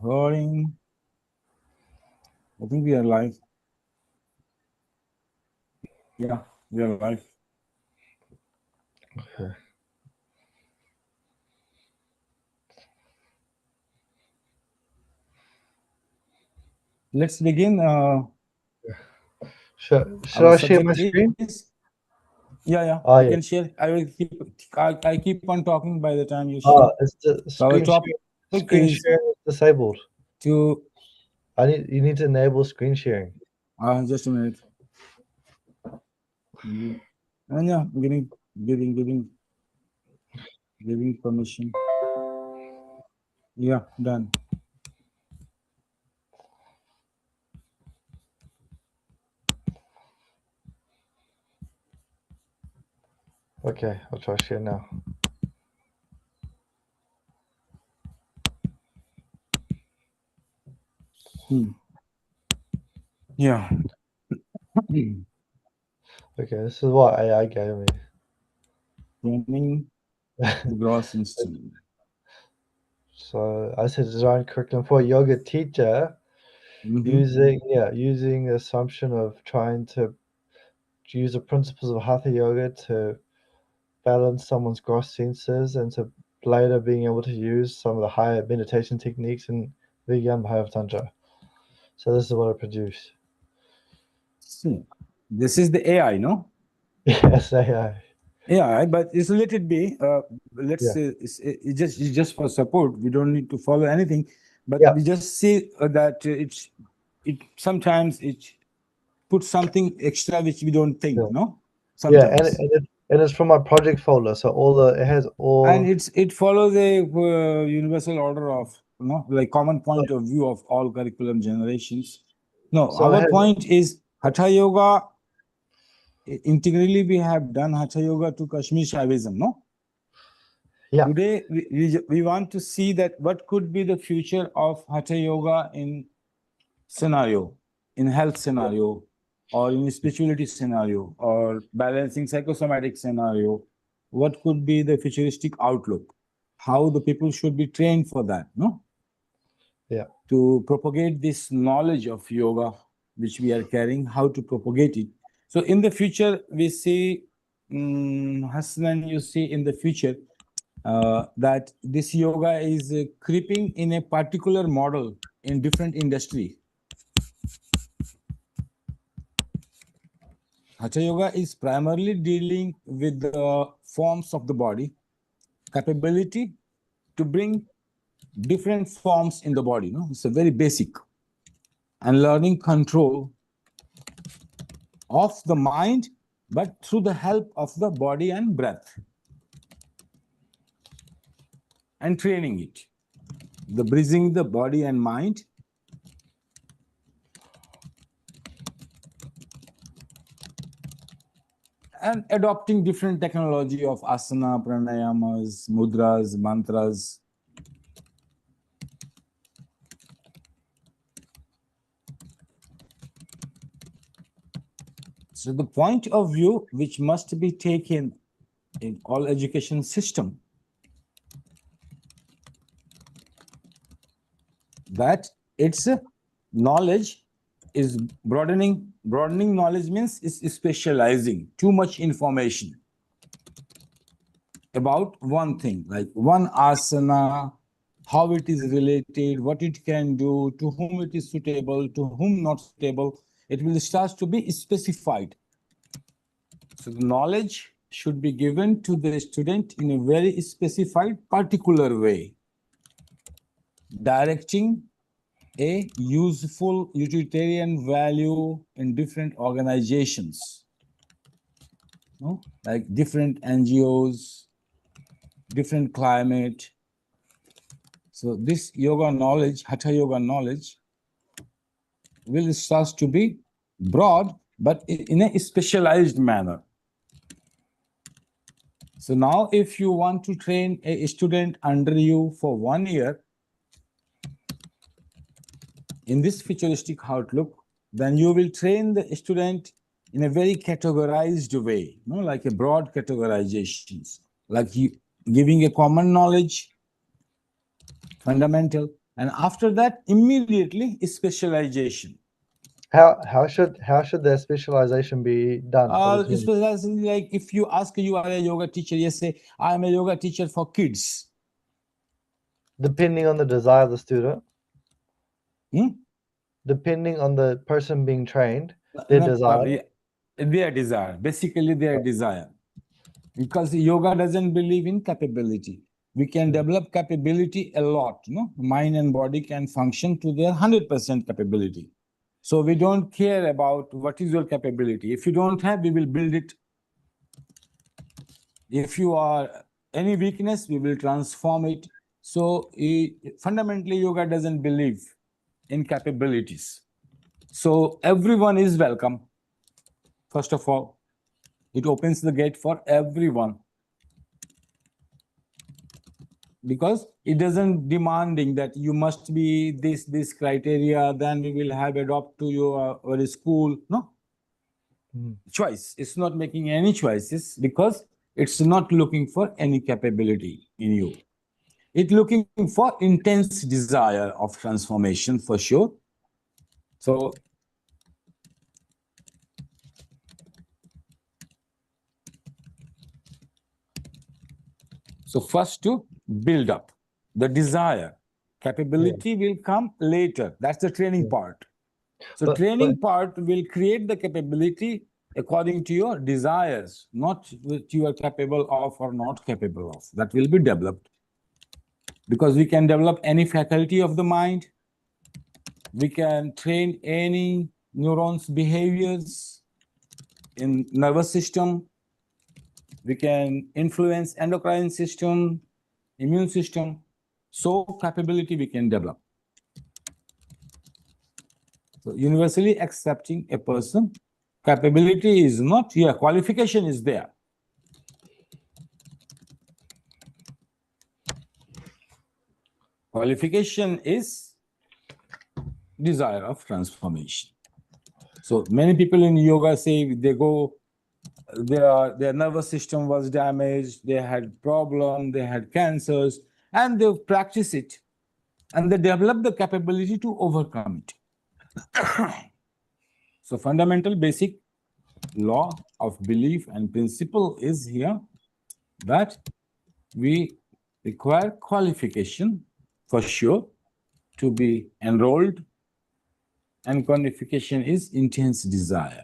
recording. I think we are live. Yeah, we are live. Okay. Let's begin. Should Our I share my subject screen? yeah. Oh, You yeah. can share. I will keep. I keep on talking by the time you share. Oh, it's the So our screen topic share. Screen is sharing is disabled. to. You need to enable screen sharing. Just a minute. And yeah, giving permission. Yeah, done. Okay, I'll try share now. Yeah. Okay, this is what AI gave me. Training the gross instinct. So I said design curriculum for a yoga teacher using the assumption of trying to use the principles of Hatha Yoga to balance someone's gross senses and to later being able to use some of the higher meditation techniques in Vijnana Tantra. So this is what I produced. This is the AI, no? Yes, AI. Yeah, but it's let it be. Let's Yeah. say it's just for support. We don't need to follow anything, but Yeah. we just see that it sometimes it puts something extra which we don't think. Yeah. No, Yeah, and sometimes, it's from my project folder. So it has and all. it follows a universal order of like common point of view of all curriculum generations. No, So it our has. point is Hatha Yoga. Integrally, we have done Hatha Yoga to Kashmir Shaivism. No. Yeah. Today, we want to see that what could be the future of Hatha Yoga in scenario, in health scenario, or in spirituality scenario, or balancing psychosomatic scenario. What could be the futuristic outlook? How the people should be trained for that, no? Yeah. To propagate this knowledge of yoga, which we are carrying, how to propagate it. So in the future, we see, Hassan, you see in the future, that this yoga is creeping in a particular model in different industry. Hatha Yoga is primarily dealing with the forms of the body, capability to bring different forms in the body. No, it's a very basic, and learning control of the mind, but through the help of the body and breath, and training it. The bridging the body and mind, and adopting different technology of asana, pranayamas, mudras, mantras. So the point of view which must be taken in all education system, that its knowledge is broadening. Broadening knowledge means is specializing too much information about one thing, like one asana, how it is related, what it can do, to whom it is suitable, to whom not suitable. It will start to be specified. So the knowledge should be given to the student in a very specified, particular way, directing a useful utilitarian value in different organizations, no? Like different NGOs, different climate. So this yoga knowledge, Hatha Yoga knowledge, will start to be broad, but in a specialized manner. So now if you want to train a student under you for 1 year in this futuristic outlook, then you will train the student in a very categorized way, like a broad categorizations, like you giving a common knowledge, fundamental, And after that, immediately specialization. How should their specialization be done for the team? Specialization, like if you ask, you are a yoga teacher, yes, say, I am a yoga teacher for kids. Depending on the desire of the student, Hmm? depending on the person being trained, their desire. Their desire, basically their desire. Because yoga doesn't believe in capability. We can develop capability a lot, no? Mind and body can function to their 100% capability. So we don't care about what is your capability. If you don't have, we will build it. If you are any weakness, we will transform it. So fundamentally, yoga doesn't believe in capabilities. So everyone is welcome. First of all, it opens the gate for everyone, because it doesn't demanding that you must be this criteria, then we will have adopt to your school. No choice. It's not making any choices, because it's not looking for any capability in you. It's looking for intense desire of transformation for sure. So first to build up the desire. Capability will come later. That's the training part. So training part will create the capability according to your desires, not what you are capable of or not capable of. That will be developed. Because we can develop any faculty of the mind. We can train any neurons' behaviors in nervous system. We can influence endocrine system, immune system. So capability we can develop. So universally accepting a person, capability is not here, qualification is there. Qualification is desire of transformation. So many people in yoga say they go, their nervous system was damaged, they had problem, they had cancers, and they practice it, and they develop the capability to overcome it. So fundamental basic law of belief and principle is here that we require qualification for sure to be enrolled, and qualification is intense desire.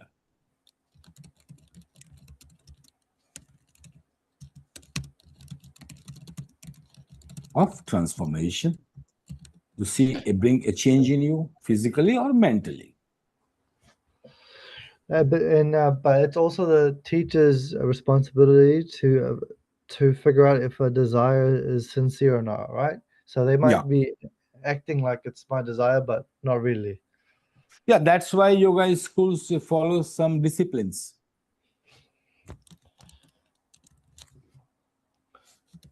Of transformation to see bring a change in you physically or mentally. But it's also the teacher's responsibility to figure out if a desire is sincere or not, right? So they might be acting like it's my desire, but not really. Yeah, that's why yoga schools follow some disciplines.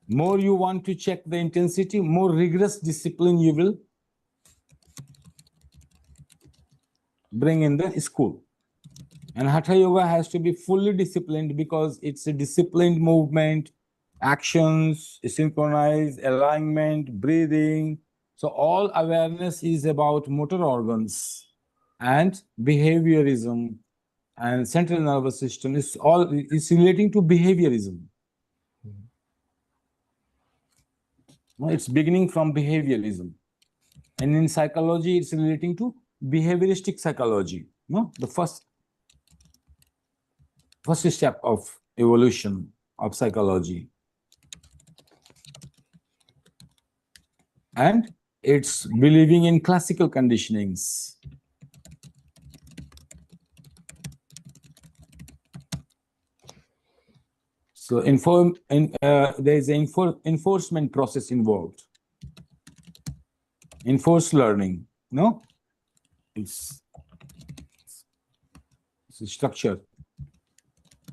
More you want to check the intensity, more rigorous discipline you will bring in the school. And Hatha Yoga has to be fully disciplined, because it's a disciplined movement, actions, synchronized, alignment, breathing. So all awareness is about motor organs and behaviorism and central nervous system. It's relating to behaviorism. It's beginning from behaviorism. And in psychology, it's relating to behavioristic psychology. The first step of evolution of psychology. And it's believing in classical conditionings. So there is an enforcement process involved. Enforced learning, it's a structure.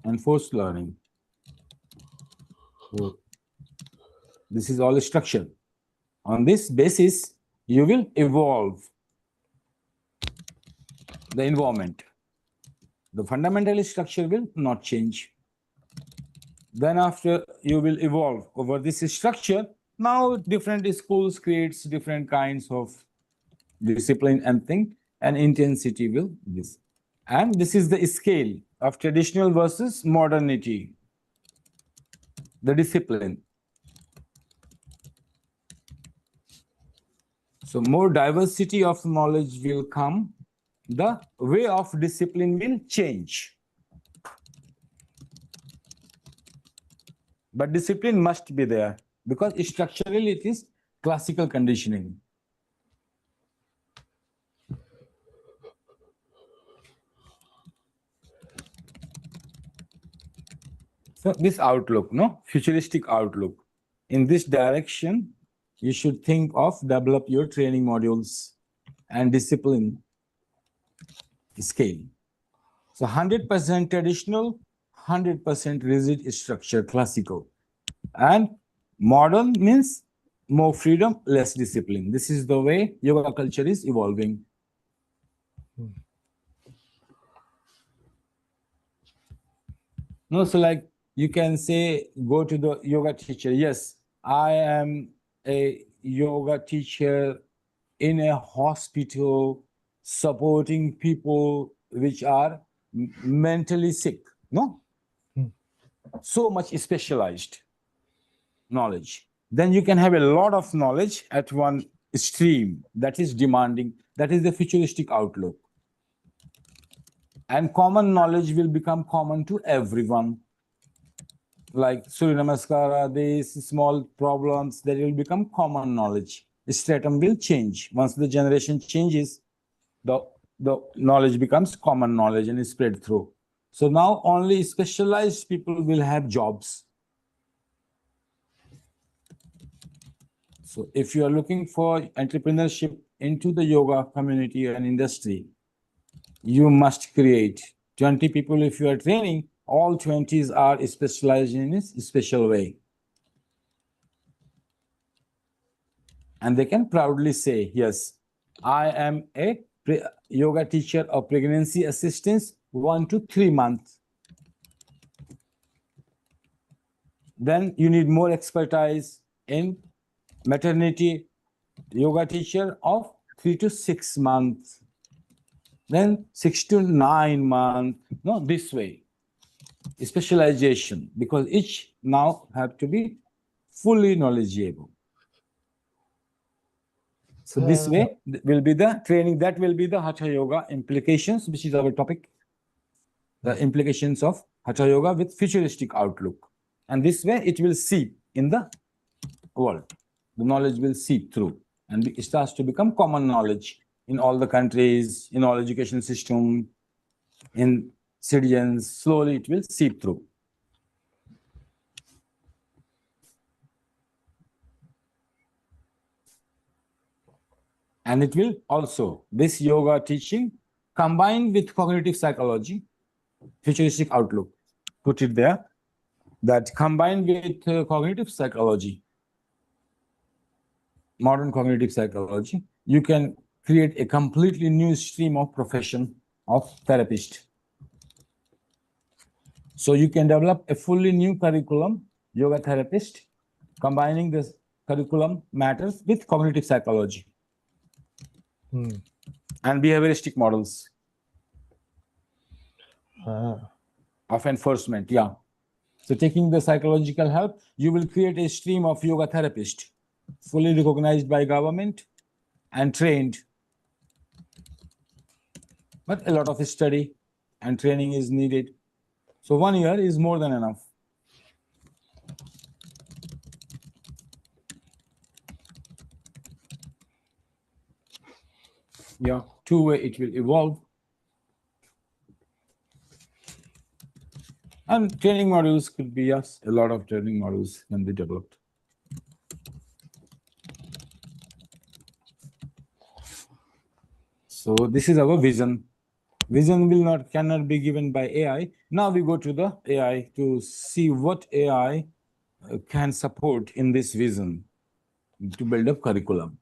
Enforced learning. So this is all a structure. On this basis, you will evolve the environment. The fundamental structure will not change. Then after you will evolve over this structure, Now different schools creates different kinds of discipline and thing, and intensity will this. And this is the scale of traditional versus modernity, the discipline. So more diversity of knowledge will come, the way of discipline will change. But discipline must be there because structurally it is classical conditioning. So this outlook, no, futuristic outlook. In this direction, you should think of develop your training modules and discipline scale. So 100% traditional, 100% rigid structure, classical. And modern means more freedom, less discipline. This is the way yoga culture is evolving. No, so like you can say, go to the yoga teacher. Yes, I am a yoga teacher in a hospital supporting people which are mentally sick. No? So much specialized knowledge. Then you can have a lot of knowledge at one stream that is demanding. That is the futuristic outlook. And common knowledge will become common to everyone. Like Surya Namaskara, these small problems, that will become common knowledge. Stratum will change. Once the generation changes, the knowledge becomes common knowledge and is spread through. So now only specialized people will have jobs. So if you are looking for entrepreneurship into the yoga community and industry, you must create 20 people. If you are training, all 20s are specialized in a special way. And they can proudly say, yes, I am a yoga teacher of pregnancy assistance 1 to 3 months. Then you need more expertise in maternity, yoga teacher of 3 to 6 months. Then 6 to 9 months. No, this way. Specialization, because each now have to be fully knowledgeable. So this way will be the training, that will be the Hatha Yoga implications, which is our topic. The implications of Hatha Yoga with futuristic outlook. And this way it will seep in the world. The knowledge will seep through and it starts to become common knowledge in all the countries, in all education system, in citizens. Slowly it will seep through. And it will also, this yoga teaching combined with cognitive psychology, futuristic outlook, put it there, that combined with cognitive psychology, modern cognitive psychology, you can create a completely new stream of profession of therapist. So you can develop a fully new curriculum, yoga therapist, combining this curriculum matters with cognitive psychology. And behavioristic models of enforcement. Yeah. So taking the psychological help, you will create a stream of yoga therapists, fully recognized by government and trained. But a lot of study and training is needed. So 1 year is more than enough. Yeah, two-way it will evolve. And training modules could be, yes, a lot of training modules can be developed. So this is our vision. Vision cannot be given by AI. Now we go to the AI to see what AI can support in this vision to build up curriculum.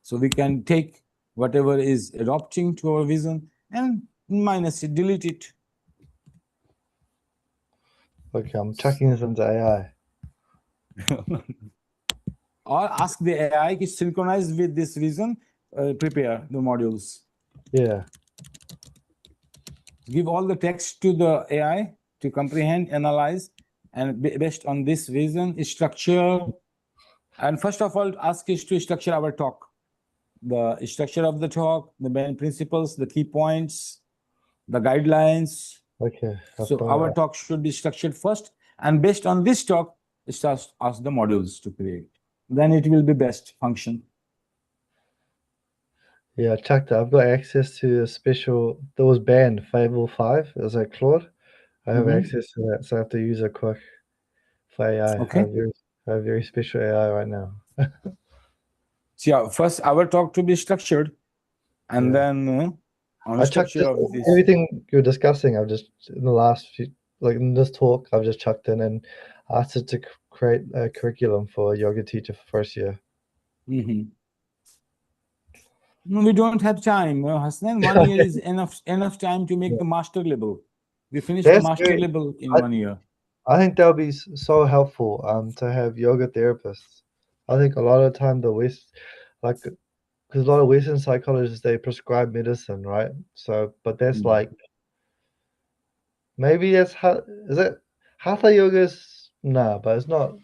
So we can take whatever is adopting to our vision and minus it, delete it. Okay, I'm checking this into AI. or ask the AI to synchronize with this reason, prepare the modules. Yeah. Give all the text to the AI to comprehend, analyze, and based on this reason, structure. And first of all, ask is to structure our talk. The structure of the talk, the main principles, the key points, the guidelines. Okay. So our talk should be structured first, and based on this talk, start ask the modules to create. Then it will be best function. Yeah, I checked it. I've got access to a special that was banned, Fable 5. It was like Claude. I have access to that, so I have to use it quick for AI. Okay. I have very special AI right now. So yeah, first our talk to be structured, and Yeah. then on the I chucked structure of this. everything you're discussing. I've just in the last few, like in this talk, I've just chucked in and asked it to create a curriculum for a yoga teacher for first year. No, we don't have time, Hassan. 1 year is enough time to make the master level. We finish the That's master great. level in I, 1 year. I think that would be so helpful to have yoga therapists. I think a lot of the time the West, like, because a lot of Western psychologists, they prescribe medicine, right? So, but that's like, maybe that's how, is it? Hatha yoga is, nah, but it's not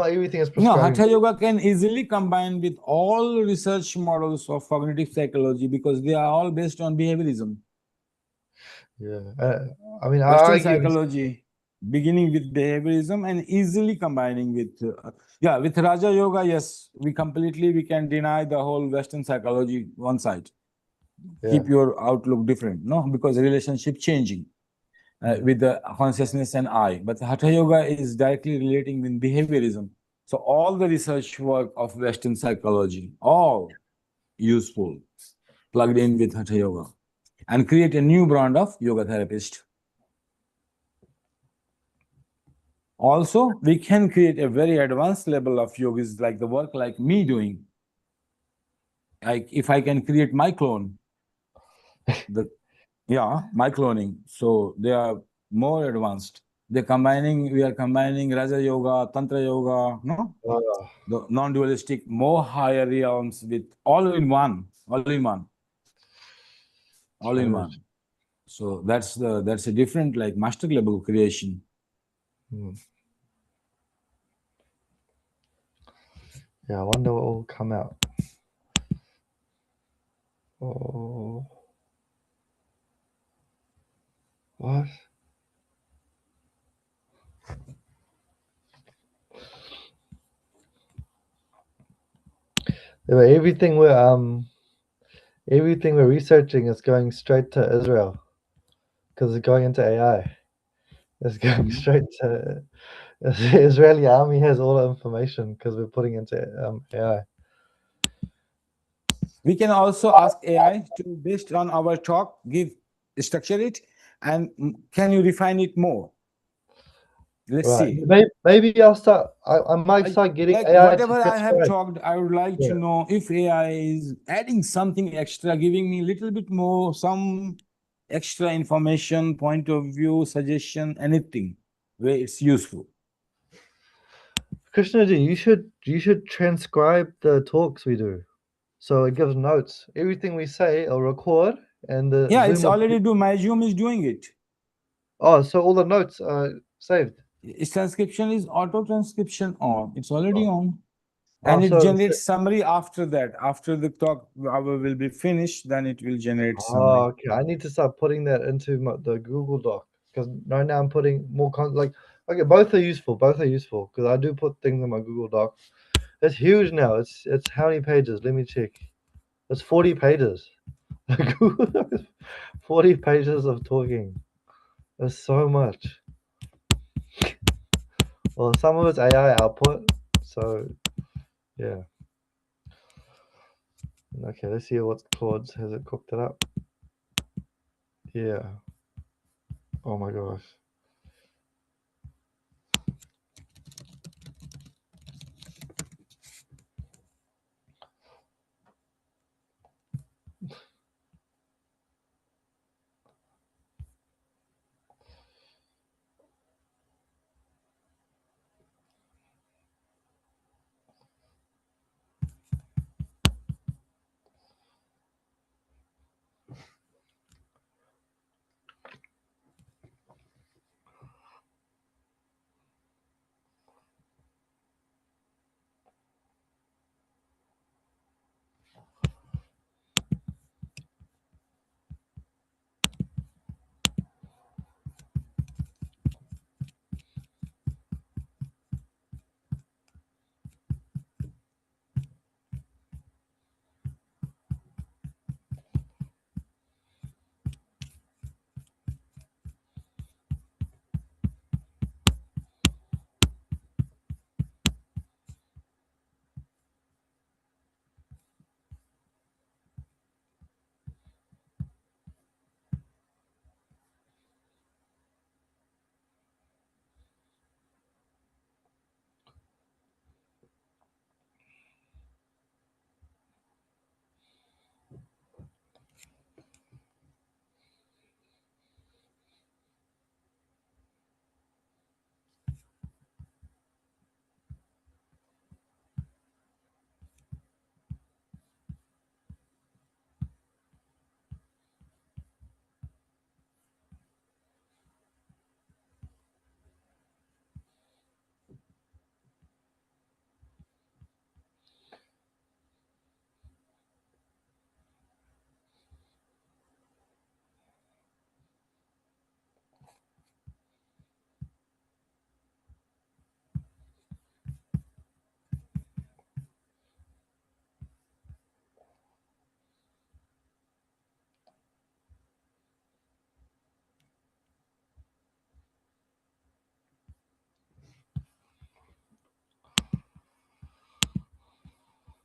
everything is No, prescribing. Hatha Yoga can easily combine with all research models of cognitive psychology because they are all based on behaviorism. Yeah. I mean, I Western argue, psychology, beginning with behaviorism and easily combining with, with Raja Yoga, yes, we can deny the whole Western psychology one side. yeah, Keep your outlook different, no? Because relationship changing with the consciousness and I. But Hatha Yoga is directly relating with behaviorism. So all the research work of Western psychology, all useful, plugged in with Hatha Yoga, and create a new brand of yoga therapist. Also, we can create a very advanced level of yogis like the work like me doing. Like if I can create my clone, my cloning. So they are more advanced. We are combining Raja Yoga, Tantra Yoga, no? The non-dualistic, more higher realms with all in one. So that's a different like master level creation. Yeah, I wonder what will come out. Oh, what? Yeah, but everything we're researching is going straight to Israel because it's going into AI. It's going straight to the Israeli army has all the information because we're putting into AI. We can also ask AI to, based on our talk, structure it, and can you refine it more? Let's Right. see. Maybe I'll start. I might start getting Like AI to whatever I have transcribe. talked, I would like to know if AI is adding something extra, giving me a little bit more, some extra information, point of view, suggestion, anything where it's useful. Krishnaji, you should transcribe the talks we do. So it gives notes. Everything we say, I'll record, and the Yeah, Zoom it's will. already do. My Zoom is doing it. Oh, so all the notes are saved. Its transcription is auto transcription on. It's already on. Oh, And it so generates summary after that. After the talk our will be finished, then it will generate summary. okay. I need to start putting that into the Google Doc because right now I'm putting more like okay, both are useful. Both are useful because I do put things in my Google Doc. It's huge now. It's how many pages? Let me check. It's 40 pages. Google Doc is 40 pages of talking. That's so much. Well, some of it's AI output, so yeah. Okay, let's see what Claude has it cooked it up. Yeah. Oh my gosh.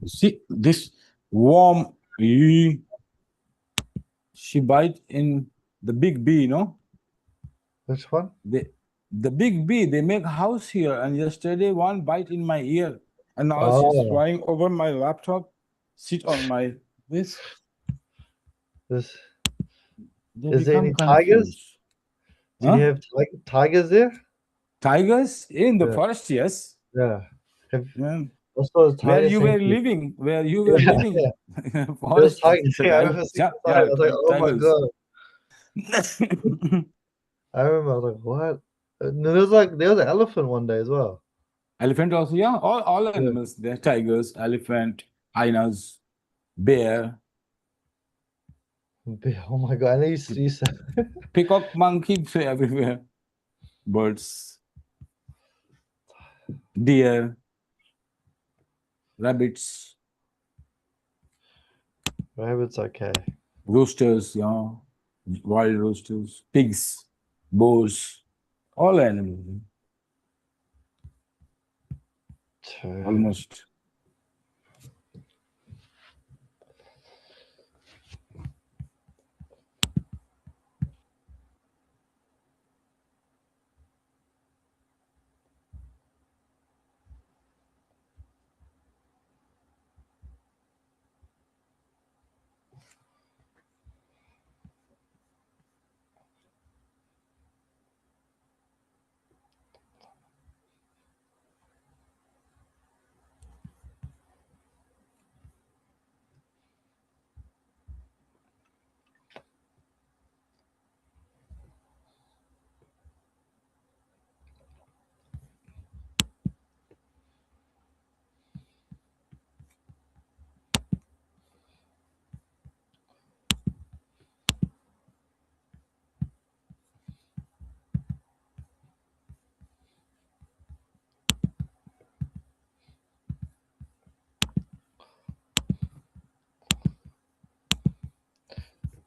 See this worm. She bite in the big bee, Which one? The big bee. They make house here, and yesterday one bite in my ear, and now she's Oh, flying over my laptop, sit on my this. this They is there become any tigers? confused. Do you Huh? have tigers there? Tigers in the Yeah, forest, yes. yeah. Have Yeah. what's those Where tigers you seem were to? living, where you were Yeah, living, yeah. There's forest. tigers. So Yeah, I remember seeing yeah, the tigers. I was like, oh my tigers. god. I remember. I was like, what? And there was an elephant one day as well. Elephant also, yeah. All Yeah. animals. There, tigers, elephant, hyenas, bear, Oh my god! And you said peacock, monkey, everywhere. Birds, deer, rabbits, rabbits. Okay. roosters, yeah, wild roosters, pigs, boars, all animals, Two. almost.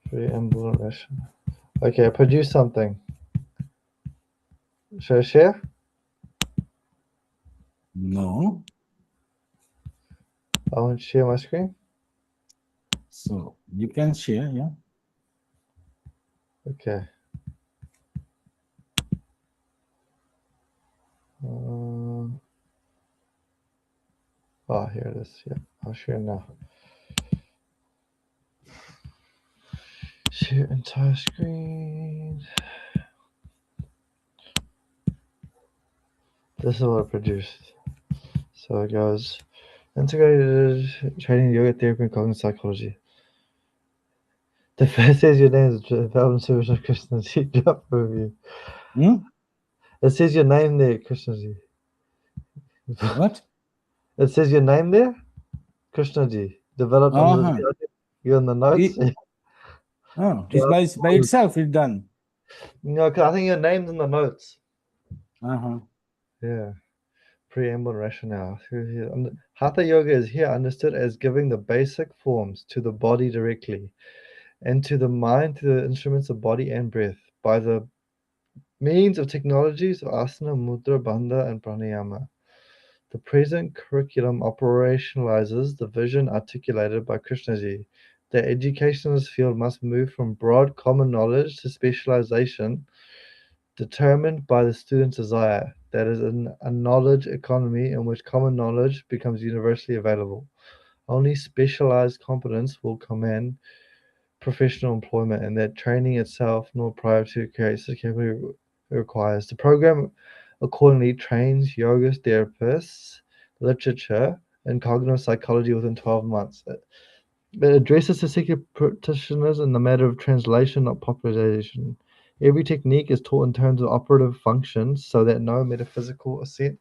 Preamble ration. Okay, produce something. Should I share? No. I want to share my screen. So you can share, yeah. Okay. Oh, here it is. Yeah, I'll share now. Share entire screen. This is what I produced. So it goes integrated training yoga therapy and cognitive psychology. The first says your name is development service of Krishnaji. Drop review. Hmm? It says your name there, Krishnaji. What? It says your name there, Krishnaji. Developed under Uh-huh. the you in the notes. It, oh, it's by itself, it's done. No, because I think your name's in the notes. Uh-huh. Yeah. Preamble and rationale. Hatha Yoga is here understood as giving the basic forms to the body directly and to the mind through the instruments of body and breath by the means of technologies of asana, mudra, bandha, and pranayama. The present curriculum operationalizes the vision articulated by Krishnaji. The education in this field must move from broad common knowledge to specialization determined by the student's desire. That is, a knowledge economy in which common knowledge becomes universally available. Only specialized competence will command professional employment, and that training itself nor prior to creates the capability it requires. The program accordingly trains yoga therapists, literature, and cognitive psychology within 12 months. It addresses the secular practitioners in the matter of translation, not popularization. Every technique is taught in terms of operative functions so that no metaphysical assent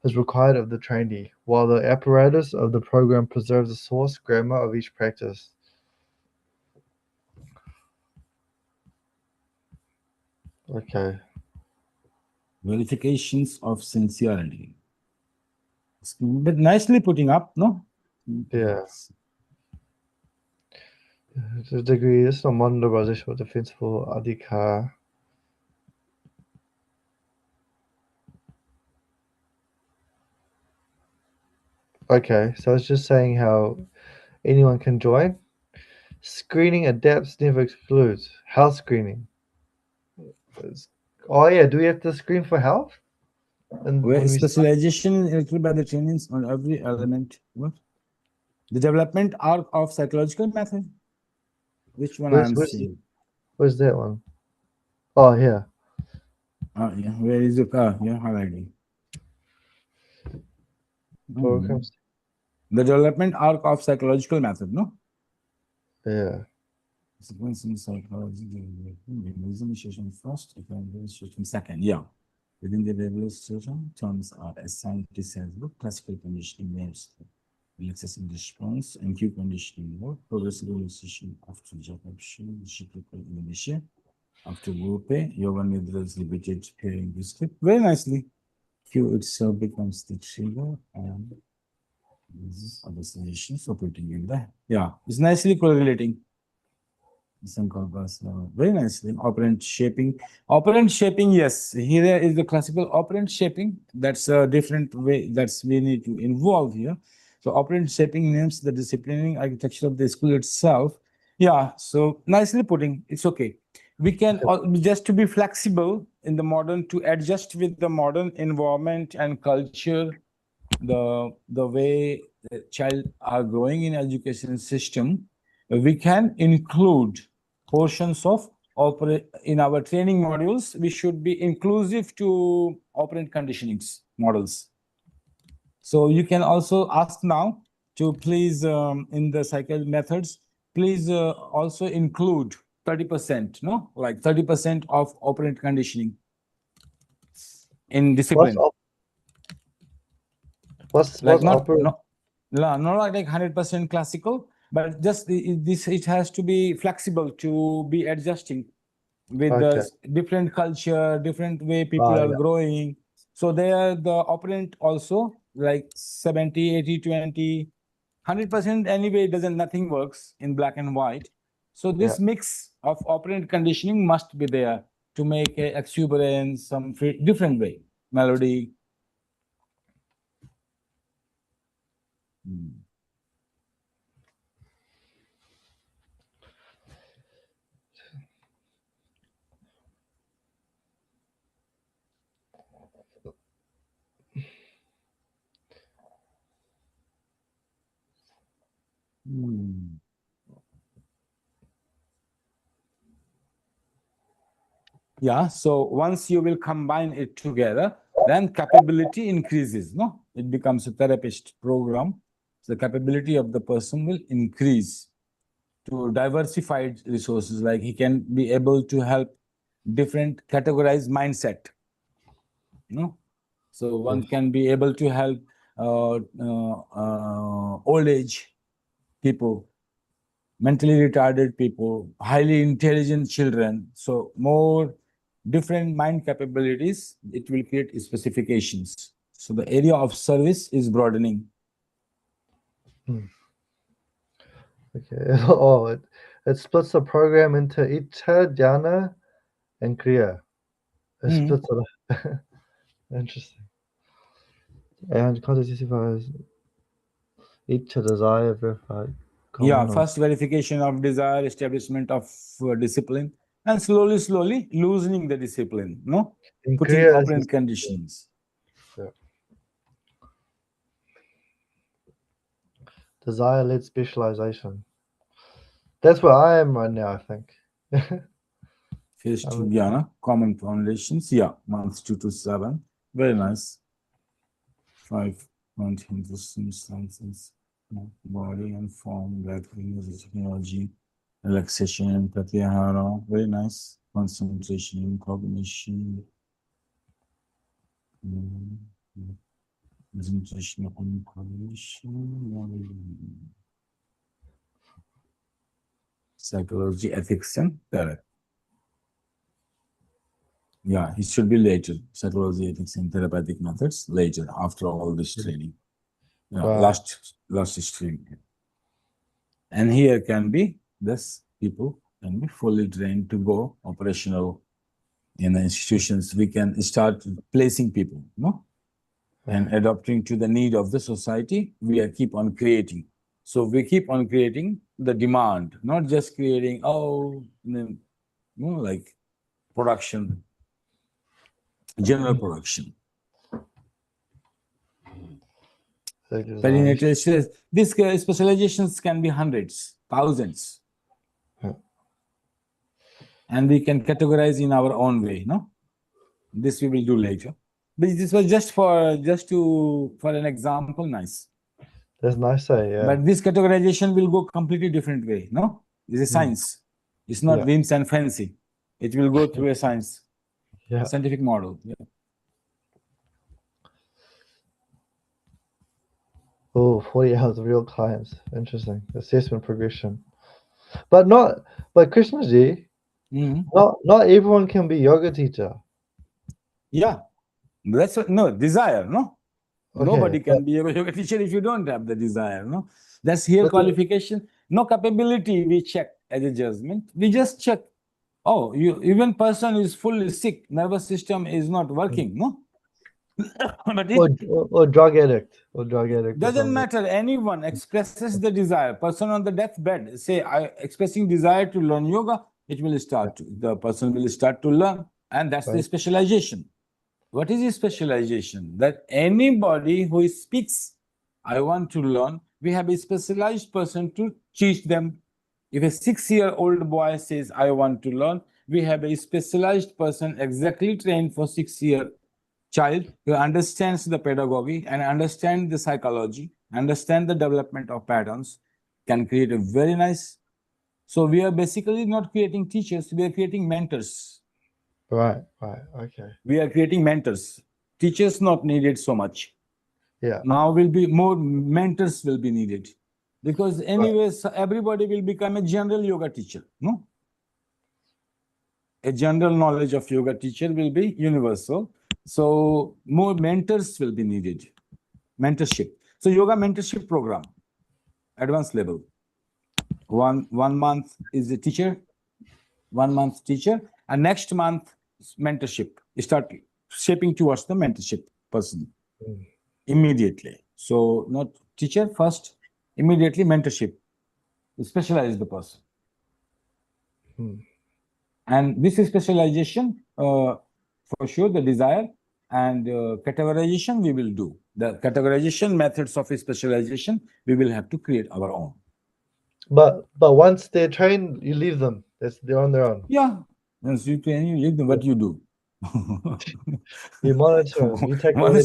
is required of the trainee, while the apparatus of the program preserves the source grammar of each practice. Okay. Verifications of sincerity. But nicely putting up, no? Yeah. The degree is not modern liberalization of defensible adhikar. Okay, so I was just saying how anyone can join. Screening adapts, never excludes. Health screening. Oh yeah, do we have to screen for health? And Where when we start, specialization is elected by the trainings on every element. What? The development arc of psychological method. Which one I where's am where's seeing? where's that one? Oh yeah, Yeah. Where is the car? Yeah, highlighting. Hmm. programs. The development arc of psychological method, no? Yeah. Sequence in psychology, initiation first, initiation second. Yeah. Within the revelation, terms are assigned to cells, classical conditioning names, relaxation response, and cue conditioning mode, progressive relaxation after absorption, cyclical elimination, after group A, yoga nidras repeated hearing the script very nicely. Cue itself becomes the trigger, and this is other suggestions operating in the, yeah, it's nicely correlating. Very nicely. Operant shaping. Operant shaping, yes. Here is the classical operant shaping. That's a different way that's we need to involve here. So operant shaping names the disciplining architecture of the school itself. Yeah, so nicely putting. It's okay. We can just to be flexible in the modern to adjust with the modern environment and culture, the way the child are growing in education system, we can include portions of operate in our training modules. We should be inclusive to operant conditionings models. So you can also ask now to please in the cycle methods, please also include 30%, no, like 30% of operant conditioning in What's discipline. op- Like what's not opera? no not like 100% classical, but just this it has to be flexible to be adjusting with the Okay. different culture, different way people Oh are yeah. growing. So they are the operant also like 70, 80, 20, 100% anyway. Doesn't nothing works in black and white. So Yeah. this mix of operant conditioning must be there to make a exuberance, some different way melody. Hmm. Hmm. Yeah, so once you will combine it together, then capability increases, no? It becomes a therapist program. So the capability of the person will increase to diversified resources, like he can be able to help different categorized mindset, no? So one Yes. can be able to help old age people, mentally retarded people, highly intelligent children. So more different mind capabilities, it will create specifications. So the area of service is broadening. Hmm. Okay. Oh, it splits the program into Icha, Dhyana, and Kriya. It Hmm. splits it. Interesting. And context signifies Icha desire verified Yeah, common or first verification of desire, establishment of discipline, and slowly loosening the discipline, no? in Putting Kriya is operant conditions. yeah. Desire led specialization. That's where I am right now, I think. Phase two, I'm, Jnana, common foundations. Yeah, months 2 to 7. Very nice. 5 month interesting instances, body and form, breathing, technology, relaxation, pratyahara, very nice, concentration, cognition, mm, concentration on cognition, psychology, ethics, and therapy. Yeah, it should be later. Psychology, ethics, and therapeutic methods later after all this training. Yeah, right. last stream. And here can be this people can be fully trained to go operational in the institutions. We can start placing people, no? and adapting to the need of the society, we keep on creating. So we keep on creating the demand, not just creating, like production, general production. Perinatal stress. These specializations can be hundreds, thousands. Yeah. And we can categorize in our own way, no? This we will do later. But this was just for an example, nice. That's nice, yeah. But this categorization will go completely different way, no? It's a science. It's not whims and fancy. It will go through a science, Yeah. scientific model. Yeah. Oh, 40 hours of real clients. Interesting. Assessment progression. But Krishnaji, not everyone can be yoga teacher. Yeah. That's what, no, desire, no? Okay, Nobody can be a yoga teacher if you don't have the desire, no? That's here qualification. No capability we check as a judgment. We just check. Oh, even person is fully sick, nervous system is not working, no? But or drug addict. Or drug addict. Doesn't matter. Anyone expresses the desire. Person on the deathbed say, I expressing desire to learn yoga, it will start. The person will start to learn, and that's the specialization. What is the specialization? That anybody who speaks, I want to learn, we have a specialized person to teach them. If a 6-year-old boy says, I want to learn, we have a specialized person exactly trained for 6-year child who understands the pedagogy and understands the psychology, understand the development of patterns, can create a very nice. So we are basically not creating teachers, we are creating mentors. Right, okay. We are creating mentors. Teachers not needed so much. Yeah. Now will be more mentors will be needed. Because anyways, everybody will become a general yoga teacher, no? A general knowledge of yoga teacher will be universal. So more mentors will be needed. Mentorship. So yoga mentorship program, advanced level. One month is a teacher, 1 month teacher, and next month mentorship. Start shaping towards the mentorship person immediately. So not teacher first, immediately mentorship. Specialize the person. And this is specialization, for sure, the desire and categorization we will do. The categorization methods of specialization, we will have to create our own. But once they're trained, you leave them. They're on their own. Yeah. Once you train, you leave them. What you do? You monitor them. You take one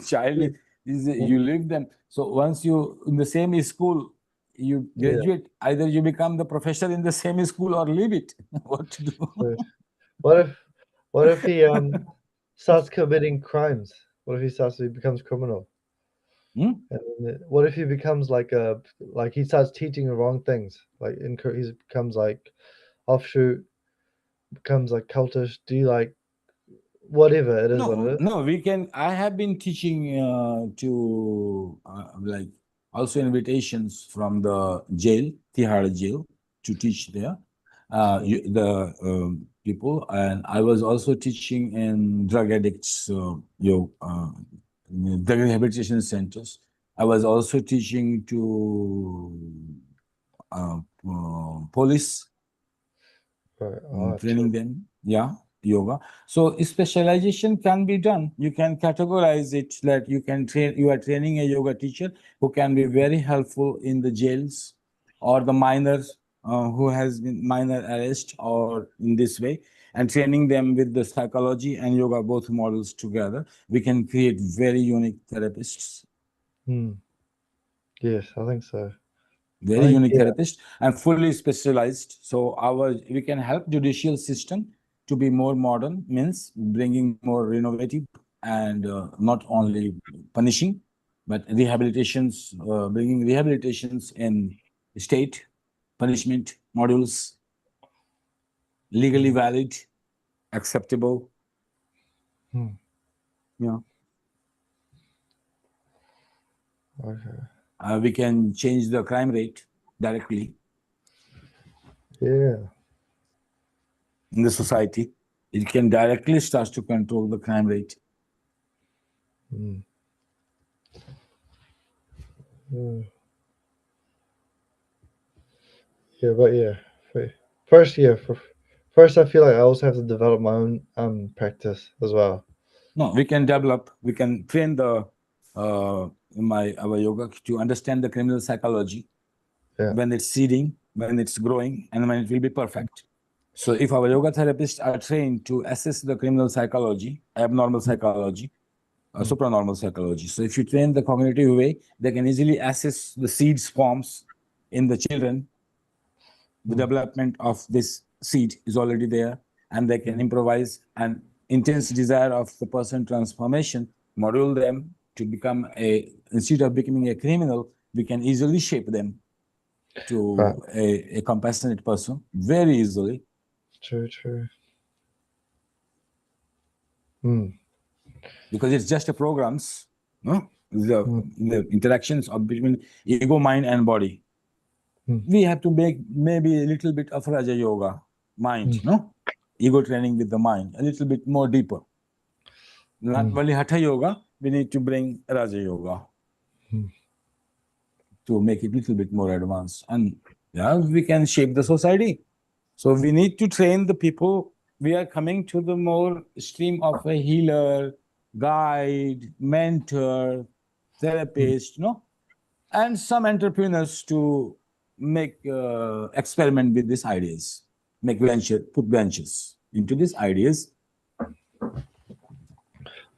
child is you leave them. So once you in the same school, you graduate, either you become the professor in the same school or leave it. What to do? What if he starts committing crimes? What if he becomes criminal? And what if he becomes like he starts teaching the wrong things? Like he becomes like offshoot, becomes like cultish. Do you like whatever it is? No, what it is? no, we can. I have been teaching to like also invitations from the jail, Tihar jail, to teach there the people, and I was also teaching in drug addicts, drug rehabilitation centers. I was also teaching to police, training them. Yeah. Yoga. So specialization can be done. You can categorize it that you can train. You are training a yoga teacher who can be very helpful in the jails or the minors who has been minor arrest or in this way, and training them with the psychology and yoga both models together. We can create very unique therapists. Yes, I think so. Very unique therapist and fully specialized. So we can help judicial system to be more modern, means bringing more innovative and not only punishing, but rehabilitations, bringing rehabilitations in state punishment modules, legally valid, acceptable. Yeah. Okay. We can change the crime rate directly. Yeah. In the society, it can directly start to control the crime rate. Mm. Yeah, but yeah, first, first, I feel like I also have to develop my own practice as well. No, we can train the our yoga to understand the criminal psychology Yeah. when it's seeding, when it's growing, and when it will be perfect. So if our yoga therapists are trained to assess the criminal psychology, abnormal psychology, supranormal psychology. So if you train the cognitive way, they can easily assess the seeds forms in the children. The development of this seed is already there, and they can improvise an intense desire of the person transformation, model them to become instead of becoming a criminal, we can easily shape them to a compassionate person very easily. True. Because it's just a programs, no? The interactions of between ego, mind, and body. We have to make maybe a little bit of Raja Yoga, mind, no? Ego training with the mind, a little bit more deeper. Not only Hatha Yoga, we need to bring Raja Yoga to make it a little bit more advanced. And yeah, we can shape the society. So we need to train the people. We are coming to the more stream of a healer, guide, mentor, therapist, no? And some entrepreneurs to make experiment with these ideas, put ventures into these ideas.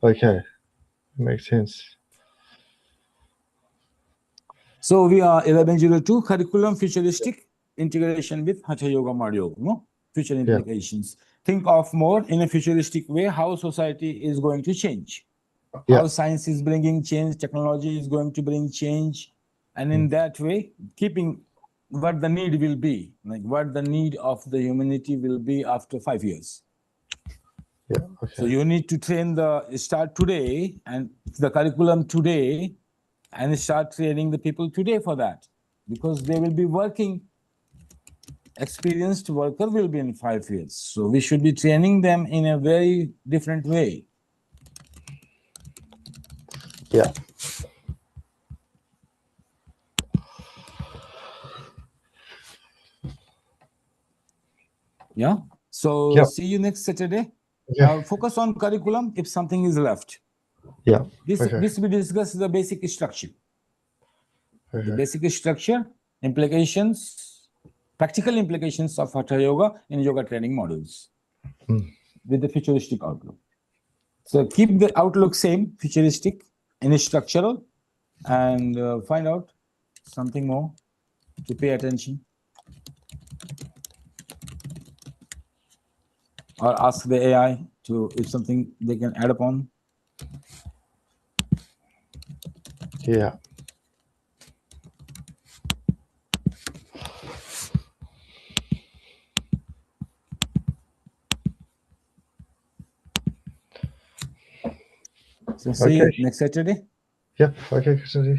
Okay, makes sense. So we are 1102 curriculum futuristic integration with Hatha Yoga module, no? Future implications. Think of more in a futuristic way how society is going to change. How science is bringing change, technology is going to bring change. And in that way, keeping what the need will be, like what the need of the humanity will be after 5 years. Yeah, okay. So you need to start today and the curriculum today and start training the people today for that, because they will be working, experienced worker will be in 5 years. So we should be training them in a very different way. Yeah. Yeah. So see you next Saturday. Yeah. Focus on curriculum if something is left. Yeah. This we discuss the basic structure. Okay. The basic structure, implications, practical implications of Hatha Yoga in yoga training models with the futuristic outlook. So keep the outlook same, futuristic and structural, and find out something more to pay attention. Or ask the AI to if something they can add upon. Yeah. So see you next Saturday. Yeah. Okay, Christian.